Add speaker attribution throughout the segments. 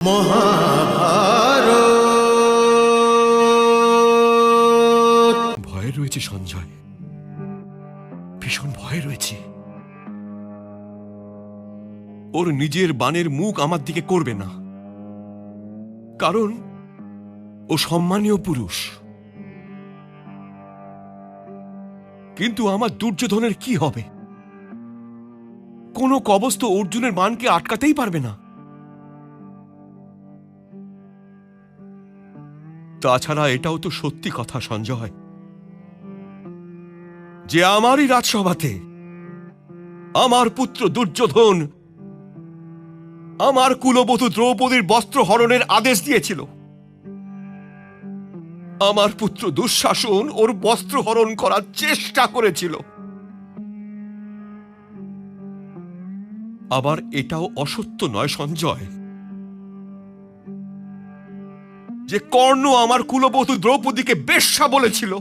Speaker 1: মহাভারত। ভয়ে রয়েছে সঞ্জয়, ভীষণ ভয়ে রয়েছে। ওর নিজের বাণের মুখ আমার দিকে করবে না, কারণ ও সম্মানীয় পুরুষ। কিন্তু আমার দুর্যোধনের কি হবে? কোনো কবচ তো অর্জুনের বাণকে আটকাতেই পারবে না। তাছাড়া এটাও তো সত্যি কথা সঞ্জয়, যে আমারই রাজসভাতে আমার পুত্র দুর্যোধন আমার কুলবধূ দ্রৌপদীর বস্ত্র হরণের আদেশ দিয়েছিল। আমার পুত্র দুঃশাসন ওর বস্ত্র হরণ করার চেষ্টা করেছিল। আবার এটাও অসত্য নয় সঞ্জয় যে কর্ণ আমার কুলবধূ দ্রৌপদীকে বেশ্যা বলেছিল।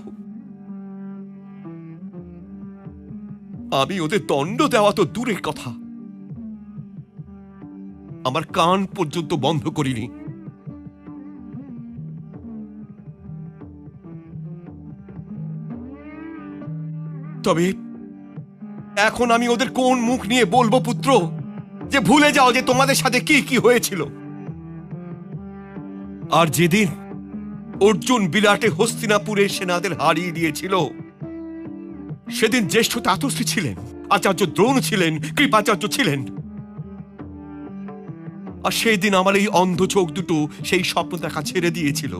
Speaker 1: আমি ওদের দণ্ড দেওয়া তো দূরের কথা, আমার কান পর্যন্ত বন্ধ করিনি। তবে এখন আমি ওদের কোন মুখ নিয়ে বলবো পুত্র যে ভুলে যাও যে তোমাদের সাথে কি কি হয়েছিল? আর যেদিন অর্জুন বিরাটে হস্তিনাপুরে সেনাদের হারিয়ে দিয়েছিল, সেদিন জ্যেষ্ঠ তাতশ্রী ছিলেন, আচার্য দ্রোণ ছিলেন, কৃপাচার্য ছিলেন। আর সেই দিন আমার এই অন্ধ চোখ দুটো সেই স্বপ্ন দেখা ছেড়ে দিয়েছিল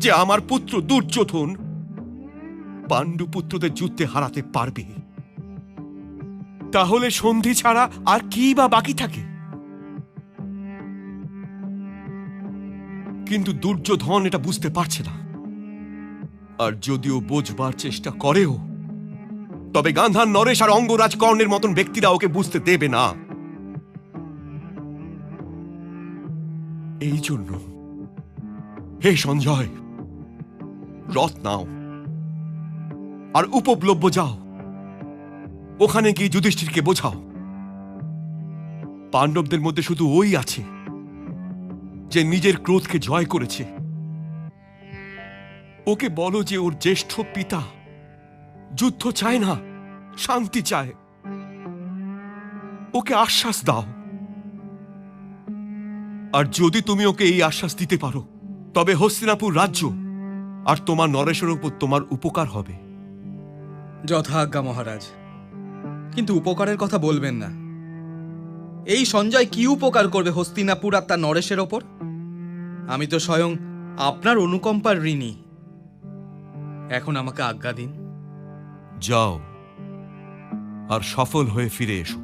Speaker 1: যে আমার পুত্র দুর্যোধন পাণ্ডু পুত্রদের যুদ্ধে হারাতে পারবে। তাহলে সন্ধি ছাড়া আর কি বা বাকি থাকে? কিন্তু দুর্যোধন এটা বুঝতে পারছে না। আর যদিও বোঝবার চেষ্টা করেও, তবে গান্ধার নরেশ আর অঙ্গরাজ কর্ণের মতন ব্যক্তিরা ওকে বুঝতে দেবে না। এই জন্য হে সঞ্জয়, রথ নাও আর উপপ্লব্য যাও, ওখানে গিয়ে যুধিষ্ঠিরকে বোঝাও পাণ্ডবদের মধ্যে শুধু ওই আছে যে নিজের ক্রোধকে জয় করেছে। ওকে বলো যে ওর জ্যেষ্ঠ পিতা যুদ্ধ চায় না, শান্তি চায়। ওকে আশ্বাস দাও। আর যদি তুমি ওকে এই আশ্বাস দিতে পারো, তবে হস্তিনাপুর রাজ্য আর তোমার নরেশের উপর তোমার উপকার হবে।
Speaker 2: যথাজ্ঞা মহারাজ, কিন্তু উপকারের কথা বলবেন না। এই সঞ্জয় কি উপকার করবে হস্তিনাপুর আর তার নরেশের ওপর? আমি তো স্বয়ং আপনার অনুকম্পার ঋণী। এখন আমাকে আজ্ঞা দিন।
Speaker 1: যাও আর সফল হয়ে ফিরে এসো।